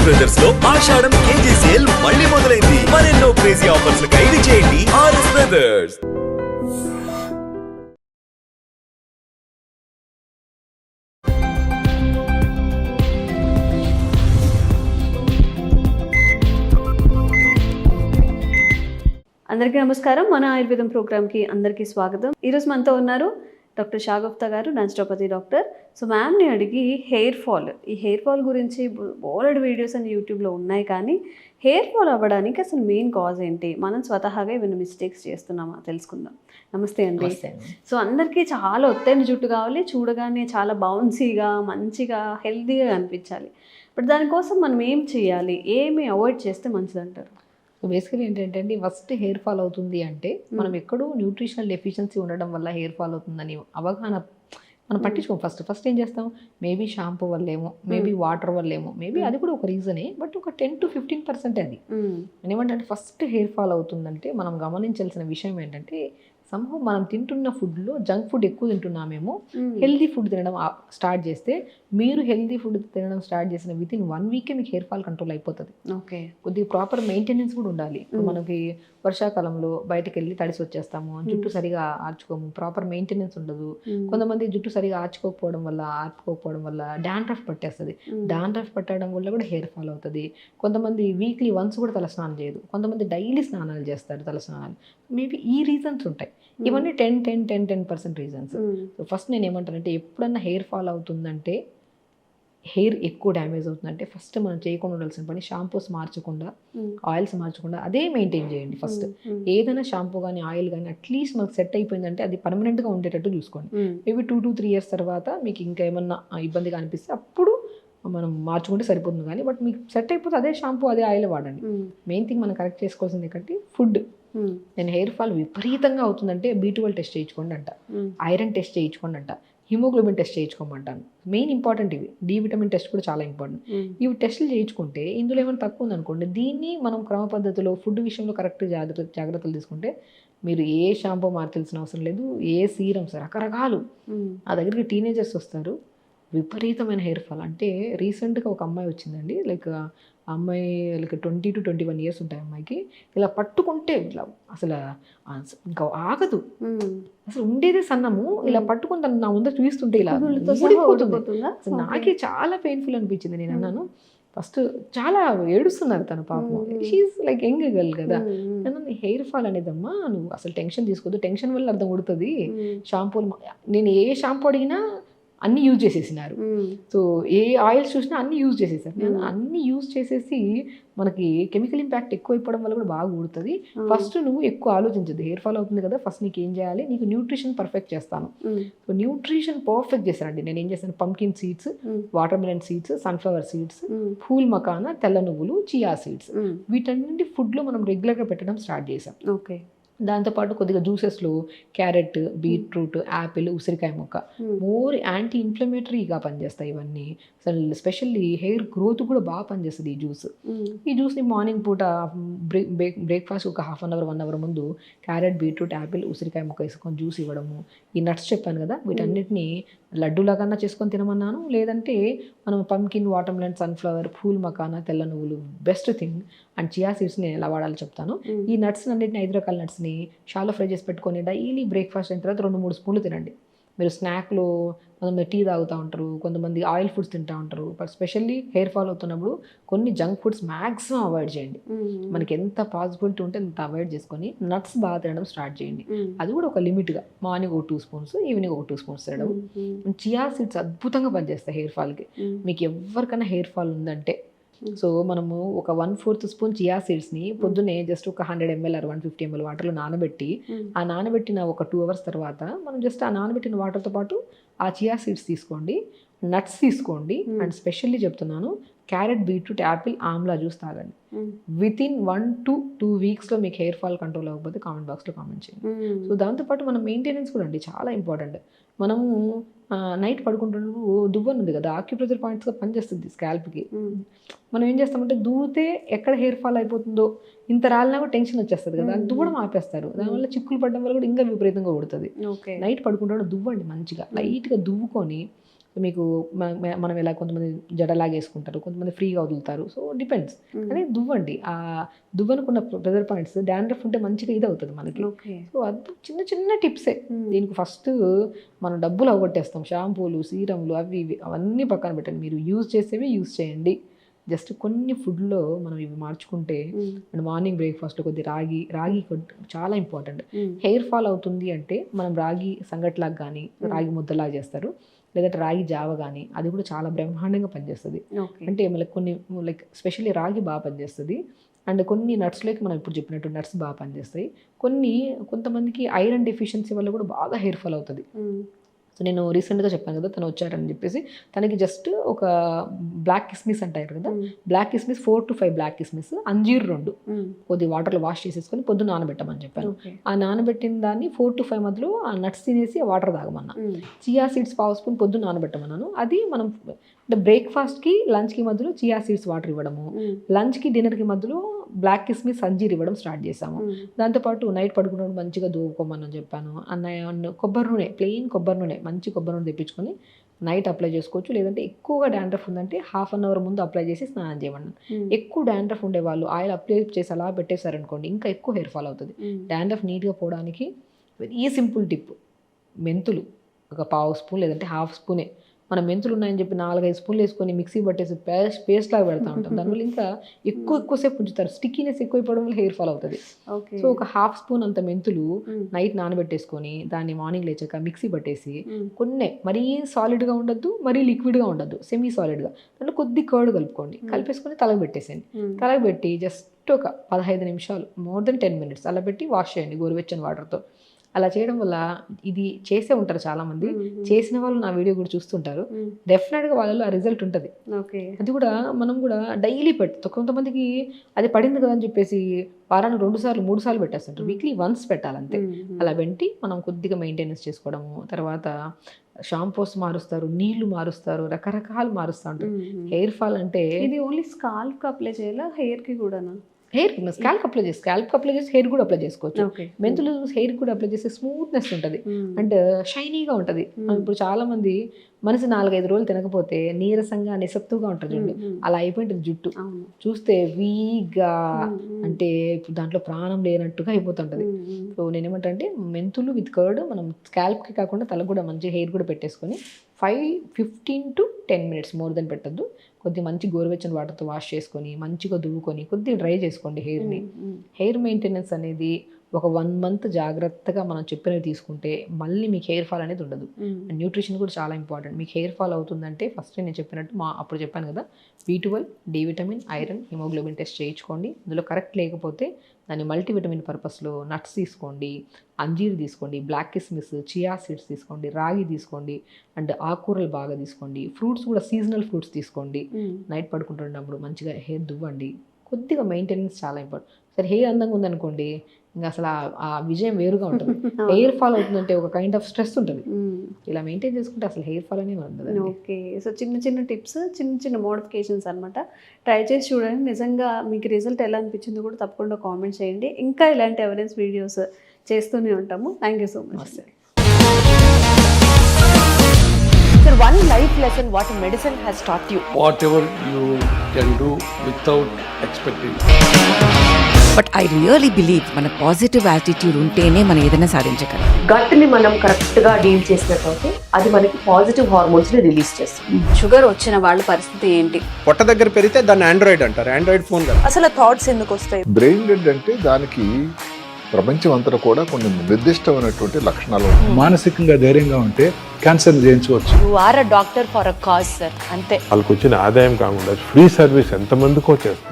Brothers లో ఆషాఢం KG sale మళ్ళీ మొదలైంది. మరెన్నో క్రేజీ ఆఫర్స్ ఖైదీ చేయండి ఆర్ఎస్ బ్రదర్స్. అందరికీ నమస్కారం. మన ఆయుర్వేదం ప్రోగ్రామ్కి అందరికీ స్వాగతం. ఈరోజు మనతో ఉన్నారు డాక్టర్ షాగుప్తా గారు, న్యాచురోపతి డాక్టర్. సో మ్యామ్ని అడిగి ఈ హెయిర్ ఫాల్ గురించి బోలెడ్ వీడియోస్ అని యూట్యూబ్లో ఉన్నాయి, కానీ హెయిర్ ఫాల్ అవ్వడానికి అసలు మెయిన్ కాజ్ ఏంటి, మనం స్వతహాగా ఏమైనా మిస్టేక్స్ చేస్తున్నామా తెలుసుకుందాం. నమస్తే అండి. సో అందరికీ చాలా ఒత్తైన జుట్టు కావాలి, చూడగానే చాలా బౌన్సీగా మంచిగా హెల్తీగా కనిపించాలి. బట్ దానికోసం మనం ఏం చేయాలి, ఏమి అవాయిడ్ చేస్తే మంచిది అంటారు? సో బేసికలీ ఏంటంటే అండి, ఫస్ట్ హెయిర్ ఫాల్ అవుతుంది అంటే మనం ఎక్కడో న్యూట్రిషనల్ డెఫిషియన్సీ ఉండడం వల్ల హెయిర్ ఫాల్ అవుతుందని అవగాహన మనం పట్టించుకోం. ఫస్ట్ ఏం చేస్తాం, మేబీ షాంపూ వల్లేమో, మేబీ వాటర్ వల్లేమో, మేబీ అది కూడా ఒక రీజనే, బట్ ఒక 10 to 15% అది. ఏమంటే ఫస్ట్ హెయిర్ ఫాల్ అవుతుందంటే మనం గమనించాల్సిన విషయం ఏంటంటే, సంభవం మనం తింటున్న ఫుడ్లో జంక్ ఫుడ్ ఎక్కువ తింటున్నామేమో. హెల్దీ ఫుడ్ తినడం స్టార్ట్ చేస్తే, మీరు హెల్దీ ఫుడ్ తినడం స్టార్ట్ చేసిన వితిన్ 1 వీకే మీకు హెయిర్ ఫాల్ కంట్రోల్ అయిపోతుంది. ఓకే, కొద్దిగా ప్రాపర్ మెయింటెనెన్స్ కూడా ఉండాలి. ఇప్పుడు మనకి వర్షాకాలంలో బయటకు వెళ్ళి తడిసి వచ్చేస్తాము, జుట్టు సరిగా ఆర్చుకోము, ప్రాపర్ మెయింటెనెన్స్ ఉండదు. కొంతమంది జుట్టు సరిగా ఆర్చుకోకపోవడం వల్ల డాండ్రఫ్ పట్టేస్తుంది. డాండ్రఫ్ పట్టడం వల్ల కూడా హెయిర్ ఫాల్ అవుతుంది. కొంతమంది వీక్లీ వన్స్ కూడా తలస్నానం చేయదు, కొంతమంది డైలీ స్నానాలు చేస్తారు, తలస్నానాలు. మేబీ ఈ రీజన్స్ ఉంటాయి. ఇవన్నీ 10% రీజన్స్. సో ఫస్ట్ నేను ఏమంటానంటే, ఎప్పుడన్నా హెయిర్ ఫాల్ అవుతుందంటే, హెయిర్ ఎక్కువ డ్యామేజ్ అవుతుందంటే, ఫస్ట్ మనం చేయకుండా ఉండాల్సిన పని, షాంపూస్ మార్చకుండా, ఆయిల్స్ మార్చకుండా అదే మెయింటైన్ చేయండి. ఫస్ట్ ఏదైనా షాంపూ కానీ ఆయిల్ కానీ అట్లీస్ట్ మనకు సెట్ అయిపోయిందంటే అది పర్మనెంట్గా ఉండేటట్టు చూసుకోండి. మేబీ 2 to 3 years తర్వాత మీకు ఇంకా ఏమన్నా ఇబ్బందిగా అనిపిస్తే అప్పుడు మనం మార్చుకుంటే సరిపోతుంది. కానీ బట్ మీకు సెట్ అయిపోతే అదే షాంపూ అదే ఆయిల్ వాడండి. మెయిన్ థింగ్ మనం కరెక్ట్ చేసుకోవాల్సింది ఏంటంటే ఫుడ్. నేను హెయిర్ ఫాల్ విపరీతంగా అవుతుందంటే B12 టెస్ట్ చేయించుకోండి అంట, ఐరన్ టెస్ట్ చేయించుకోండి అంట, హిమోగ్లోబిన్ టెస్ట్ చేయించుకోమంటాను. మెయిన్ ఇంపార్టెంట్ ఇవి. డి విటమిన్ టెస్ట్ కూడా చాలా ఇంపార్టెంట్. ఇవి టెస్టులు చేయించుకుంటే ఇందులో ఏమైనా తక్కువ ఉందనుకోండి, దీన్ని మనం క్రమ పద్ధతిలో ఫుడ్ విషయంలో కరెక్ట్ జాగ్రత్తలు తీసుకుంటే మీరు ఏ షాంపూ మార్చాల్సిన అవసరం లేదు, ఏ సీరమ్స్ రకరకాలు. ఆ దగ్గరికి టీనేజర్స్ వస్తారు, విపరీతమైన హెయిర్ ఫాల్. అంటే రీసెంట్గా ఒక అమ్మాయి వచ్చిందండి, లైక్ అమ్మాయి 20 to 21 years ఉంటాయి అమ్మాయికి. ఇలా పట్టుకుంటే ఇట్లా అసలు ఇంకా ఆగదు, అసలు ఉండేదే సన్నము, ఇలా పట్టుకుని తను నా ముందు చూస్తుంటే ఇలా ఊడిపోతుంది. అసలు నాకే చాలా పెయిన్ఫుల్ అనిపించింది. నేను అన్నాను, ఫస్ట్ చాలా ఏడుస్తున్నారు తను, పాపం. షీఈస్ లైక్ యంగ్ గర్ల్ కదా. హెయిర్ ఫాల్ అనేదమ్మా, నువ్వు అసలు టెన్షన్ తీసుకోవద్దు, టెన్షన్ వల్ల అర్థం కొడుతుంది. షాంపూలు నేను ఏ షాంపూ అడిగినా అన్నీ యూజ్ చేసేసినారు. సో ఏ ఆయిల్స్ చూసినా అన్నీ యూజ్ చేసేసారు. నేను అన్నీ యూజ్ చేసేసి మనకి కెమికల్ ఇంపాక్ట్ ఎక్కువ అయిపోవడం వల్ల కూడా బాగా ఊడుతుంది. ఫస్ట్ నువ్వు ఎక్కువ ఆలోచించద్దు, హెయిర్ ఫాల్ అవుతుంది కదా, ఫస్ట్ నీకు ఏం చేయాలి, నీకు న్యూట్రిషన్ పర్ఫెక్ట్ చేస్తాను. సో న్యూట్రిషన్ పర్ఫెక్ట్ చేశానండి. నేను ఏం చేశాను, pumpkin seeds, watermelon seeds, sunflower seeds, phool makhana, తెల్ల నువ్వులు, చియా సీడ్స్, వీటన్నింటి ఫుడ్లో మనం రెగ్యులర్గా పెట్టడం స్టార్ట్ చేసాం. ఓకే, దాంతోపాటు కొద్దిగా జ్యూసెస్లో క్యారెట్, బీట్రూట్, యాపిల్, ఉసిరికాయ ముక్క మోర్ యాంటీ ఇన్ఫ్లమేటరీగా పనిచేస్తాయి ఇవన్నీ. అసలు ఎస్పెషల్లీ హెయిర్ గ్రోత్ కూడా బాగా పనిచేస్తుంది ఈ జ్యూస్. ఈ జ్యూస్ని మార్నింగ్ పూట బ్రేక్ఫాస్ట్ ఒక 1/2 hour 1 hour ముందు క్యారెట్, బీట్రూట్, యాపిల్, ఉసిరికాయ ముక్క వేసుకొని జ్యూస్ ఇవ్వడము. ఈ నట్స్ చెప్పాను కదా, వీటన్నిటిని లడ్డూలాగా చేసుకొని తినమన్నాను. లేదంటే మనం pumpkin, watermelon, sunflower, phool makhana, తెల్ల నువ్వులు best thing, and chia seeds నేను ఎలా వాడాలో చెప్తాను. ఈ నట్స్ అన్నింటిని 5 రకాల నట్స్ని షాలో ఫ్రై చేసి పెట్టుకొని డైలీ బ్రేక్ఫాస్ట్ అయిన తర్వాత 2-3 స్పూన్లు తినండి. మీరు స్నాక్లో కొంతమంది టీ తాగుతూ ఉంటారు, కొంతమంది ఆయిల్ ఫుడ్స్ తింటూ ఉంటారు. బట్ స్పెషల్లీ హెయిర్ ఫాల్ అవుతున్నప్పుడు కొన్ని జంక్ ఫుడ్స్ మ్యాక్సిమం అవాయిడ్ చేయండి. మనకి ఎంత పాసిబిలిటీ ఉంటే అంత అవాయిడ్ చేసుకొని నట్స్ బాగా తినడం స్టార్ట్ చేయండి. అది కూడా ఒక లిమిట్గా, మార్నింగ్ ఒక 2 spoons, ఈవినింగ్ ఒక 2 spoons తినడం. చియా సీడ్స్ అద్భుతంగా పనిచేస్తాయి హెయిర్ ఫాల్కి. మీకు ఎవరికైనా హెయిర్ ఫాల్ ఉందంటే, సో మనము ఒక 1/4 spoon చియా సీడ్స్ని పొద్దున్నే జస్ట్ ఒక 100 ml or 150 ml వాటర్లో నానబెట్టి, ఆ నానబెట్టిన ఒక 2 hours తర్వాత మనం జస్ట్ ఆ నానబెట్టిన వాటర్తో పాటు ఆ చియా సీడ్స్ తీసుకోండి, నట్స్ తీసుకోండి, అండ్ స్పెషల్లీ చెప్తున్నాను, carrot, beetroot, Apple, Amla juice తాగండి. వితిన్ 1 to 2 weeksలో మీకు హెయిర్ ఫాల్ కంట్రోల్ అవ్వకపోతే కామెంట్ బాక్స్లో కామెంట్ చేయండి. సో దాంతోపాటు మనం మెయింటెనెన్స్ కూడా అండి చాలా ఇంపార్టెంట్. మనము నైట్ పడుకుంటున్నప్పుడు దువ్వను ఉంది కదా, ఆక్యుప్రెషర్ పాయింట్స్గా పనిచేస్తుంది స్కాల్ప్కి. మనం ఏం చేస్తామంటే, దూతే ఎక్కడ హెయిర్ ఫాల్ అయిపోతుందో, ఇంత రాలినా కూడా టెన్షన్ వచ్చేస్తుంది కదా, దువ్వడం ఆపేస్తారు. దానివల్ల చిక్కులు పడడం వల్ల కూడా ఇంకా విపరీతంగా ఊడుతుంది. నైట్ పడుకుంటున్నప్పుడు దువ్వండి, మంచిగా లైట్గా దువ్వుకొని మీకు మనం ఎలా కొంతమంది జడలాగా వేసుకుంటారు, కొంతమంది ఫ్రీగా వదులుతారు. So depends. కానీ దువ్వండి. ఆ దువ్వనుకున్న ప్రెజర్ పాయింట్స్ డాండ్రఫ్ ఉంటే మంచిగా ఇది అవుతుంది మనకి. సో అది చిన్న చిన్న టిప్సే. దీనికి ఫస్ట్ మనం డబ్బులు అవగొట్టేస్తాం. షాంపూలు, సీరంలు, అవి ఇవి అవన్నీ పక్కన పెట్టండి. మీరు యూజ్ చేసేవి యూజ్ చేయండి. జస్ట్ కొన్ని ఫుడ్లో మనం ఇవి మార్చుకుంటే, అండ్ మార్నింగ్ బ్రేక్ఫాస్ట్ కొద్ది రాగి చాలా ఇంపార్టెంట్. హెయిర్ ఫాల్ అవుతుంది అంటే మనం రాగి సంగట్లాగా కానీ రాగి ముద్దలాగా చేస్తారు, లేదంటే రాగి జావ కానీ, అది కూడా చాలా బ్రహ్మాండంగా పనిచేస్తుంది. అంటే మనకి కొన్ని లైక్ స్పెషల్లీ రాగి బాగా పనిచేస్తుంది. అండ్ కొన్ని నట్స్లోకి మనం ఇప్పుడు చెప్పినట్టు నట్స్ బాగా పనిచేస్తాయి. కొంతమందికి ఐరన్ డెఫిషియన్సీ వల్ల కూడా బాగా హెయిర్ ఫాల్ అవుతుంది. సో నేను రీసెంట్గా చెప్పాను కదా, తను వచ్చారని చెప్పేసి తనకి జస్ట్ ఒక బ్లాక్ కిస్మిస్ అంటారు కదా, బ్లాక్ కిస్మిస్ 4 to 5 బ్లాక్ కిస్మిస్, అంజీర్ 2 కొద్ది వాటర్లో వాష్ చేసేసుకొని పొద్దున్న నానబెట్టమని చెప్పాను. ఆ నానబెట్టిన దాన్ని 4 to 5 మధ్యలో ఆ నట్స్ తినేసి ఆ వాటర్ తాగమన్నా. చియా సీడ్స్ 1/2 స్పూన్ పొద్దున్న నానబెట్టమన్నాను. అది మనం అంటే బ్రేక్ఫాస్ట్కి లంచ్కి మధ్యలో చియా సీడ్స్ వాటర్ ఇవ్వడము, లంచ్కి డిన్నర్కి మధ్యలో బ్లాక్ కిస్మిస్ అంజీర్ ఇవ్వడం స్టార్ట్ చేసాము. దాంతోపాటు నైట్ పడుకున్నప్పుడు మంచిగా దూకోమని చెప్పాను. కొబ్బరి నూనె, ప్లెయిన్ కొబ్బరి నూనె, మంచి కొబ్బరి నూనె తెప్పించుకొని నైట్ అప్లై చేసుకోవచ్చు. లేదంటే ఎక్కువగా డాండ్రఫ్ ఉందంటే 1/2 అవర్ ముందు అప్లై చేసి స్నానం చేయమన్నాను. ఎక్కువ డాండ్రఫ్ ఉండే వాళ్ళు ఆయిల్ అప్లై చేసి అలా పెట్టేశారనుకోండి, ఇంకా ఎక్కువ హెయిర్ ఫాల్ అవుతుంది. డాండ్రఫ్ నీట్గా పోవడానికి వెరీ సింపుల్ టిప్, మెంతులు ఒక 1/2 స్పూన్ లేదంటే 1/2 స్పూనే. మనం మెంతులు ఉన్నాయని చెప్పి 4-5 స్పూన్లు వేసుకొని మిక్సీ పట్టేసి పేస్ట్ లాగా పెడతా ఉంటాం. దానివల్ల ఇంకా ఎక్కువసేపు ఉంచుతారు. స్టిక్కీనెస్ ఎక్కువైపోవడం వల్ల హెయిర్ ఫాల్ అవుతుంది. సో ఒక 1/2 స్పూన్ అంత మెంతులు నైట్ నానబెట్టేసుకొని దాన్ని మార్నింగ్ లేచాక మిక్సీ పట్టేసి కొన్ని మరీ సాలిడ్గా ఉండద్దు, మరీ లిక్విడ్గా ఉండద్దు, సెమీ సాలిడ్గా దాంట్లో కొద్ది కర్డ్ కలుపుకోండి. కలిపేసుకొని తలకు పెట్టేసేయండి. తలకు పెట్టి జస్ట్ ఒక 15 నిమిషాలు, మోర్ దెన్ 10 minutes అలా పెట్టి వాష్ చేయండి గోరువెచ్చని వాటర్తో. అలా చేయడం వల్ల, ఇది చేసే ఉంటారు చాలామంది, చేసిన వాళ్ళు నా వీడియో కూడా చూస్తుంటారు, డెఫినెట్గా వాళ్ళలో ఆ రిజల్ట్ ఉంటుంది. అది కూడా మనం కూడా డైలీ కొంతమందికి అది పడింది కదా అని చెప్పేసి వారానికి 2 సార్లు 3 సార్లు పెట్టేస్తుంటారు. Weekly once పెట్టాలంతే. అలా పెట్టి మనం కొద్దిగా మెయింటెనెన్స్ చేసుకోవడము. తర్వాత షాంపూస్ మారుస్తారు, నీళ్లు మారుస్తారు, రకరకాలు మారుస్తూ ఉంటారు. హెయిర్ ఫాల్ అంటే ఇది ఓన్లీ స్కాల్ప్ అప్లై చేయాలా, హెయిర్ కి కూడానా? హెయిర్ స్కాల్ప్ అప్లై చేసి హెయిర్ కూడా అప్లై చేసుకోవచ్చు. మెంతులు హెయిర్ కూడా అప్లై చేస్తే స్మూత్నెస్ ఉంటుంది అండ్ షైనీగా ఉంటుంది. ఇప్పుడు చాలా మంది మనిషి 4-5 రోజులు తినకపోతే నీరసంగా నిస్సత్తుగా ఉంటుంది చూడండి, అలా అయిపోయింటుంది జుట్టు. చూస్తే వీక్గా, అంటే దాంట్లో ప్రాణం లేనట్టుగా అయిపోతుంటుంది. సో నేనేమంటా అంటే మెంతులు విత్ కర్డ్ మనం స్కాల్ప్కి కాకుండా తలకు కూడా మంచి హెయిర్ కూడా పెట్టేసుకొని 15 to 10 minutes, మోర్ దెన్ పెట్టద్దు. కొద్దిగా మంచి గోరువెచ్చని వాటర్తో వాష్ చేసుకొని మంచిగా దువ్వుకొని కొద్దిగా డ్రై చేసుకోండి హెయిర్ని. హెయిర్ మెయింటెనెన్స్ అనేది ఒక 1 month జాగ్రత్తగా మనం చెప్పినవి తీసుకుంటే మళ్ళీ మీకు హెయిర్ ఫాల్ అనేది ఉండదు. న్యూట్రిషన్ కూడా చాలా ఇంపార్టెంట్. మీకు హెయిర్ ఫాల్ అవుతుందంటే ఫస్ట్ నేను చెప్పినట్టు అప్పుడు చెప్పాను కదా, B12, D vitamin, iron, haemoglobin test చేయించుకోండి. అందులో కరెక్ట్ లేకపోతే దాన్ని మల్టీవిటమిన్ పర్పస్లో నట్స్ తీసుకోండి, అంజీర్ తీసుకోండి, బ్లాక్ కిస్మిస్, చియా సీడ్స్ తీసుకోండి, రాగి తీసుకోండి, అండ్ ఆకుకూరలు బాగా తీసుకోండి. ఫ్రూట్స్ కూడా సీజనల్ ఫ్రూట్స్ తీసుకోండి. నైట్ పడుకుంటున్నప్పుడు మంచిగా హెయిర్ దువ్వండి. కొద్దిగా మెయింటెనెన్స్ చాలా ఇంపార్టెంట్. సరే హెయిర్ అందంగా ఉందనుకోండి, ఇంకా అసలు ఆ విజయం వేరుగా ఉంటుంది. హెయిర్ ఫాల్ అవుతుందంటే ఒక కైండ్ ఆఫ్ స్ట్రెస్ ఉంటుంది. ఇలా మెయింటైన్ చేసుకుంటే అసలు హెయిర్ ఫాల్ అనేది ఉండదు. ఓకే, సో చిన్న టిప్స్, చిన్న మోడిఫికేషన్స్ అనమాట. ట్రై చేసి చూడండి. నిజంగా మీకు రిజల్ట్ ఎలా అనిపించిందో కూడా తప్పకుండా కామెంట్ చేయండి. ఇంకా ఇలాంటి ఎవిడెన్స్ వీడియోస్ చేస్తూనే ఉంటాము. Thank you so much. Sir, one life lesson what medicine has taught you. Whatever you can do without expecting. But I really believe మన పాజిటివ్ యాటిట్యూడ్ ఉంటేనే మనం ఏదైనా సాధించగలం. గట్ని మనం కరెక్ట్గా డీల్ చేసినట్లయితే అది మనకి పాజిటివ్ హార్మోన్స్ని రిలీజ్ చేస్తుంది. షుగర్ వచ్చిన వాళ్ళ పరిస్థితి ఏంటి? పొట్ట దగ్గర పెరిగితే దాన్ని ఆండ్రాయిడ్ అంటారు, ఆండ్రాయిడ్ ఫోన్ కదా. అసలు థాట్స్ ఎందుకు వస్తాయి? బ్రెయిన్ డెడ్ అంటే దానికి ప్రపంచం అంతా కూడా కొన్ని నిర్దిష్టమైనటువంటి లక్షణాలు ఉన్నాయి. మానసికంగా ధైర్యంగా ఉంటే క్యాన్సర్ జయించవచ్చు. You are a doctor for a cause sir, అంతే. వాళ్ళకి వచ్చిన ఆదాయం కాకుండా ఫ్రీ సర్వీస్ ఎంతమందికో చేస్తారు.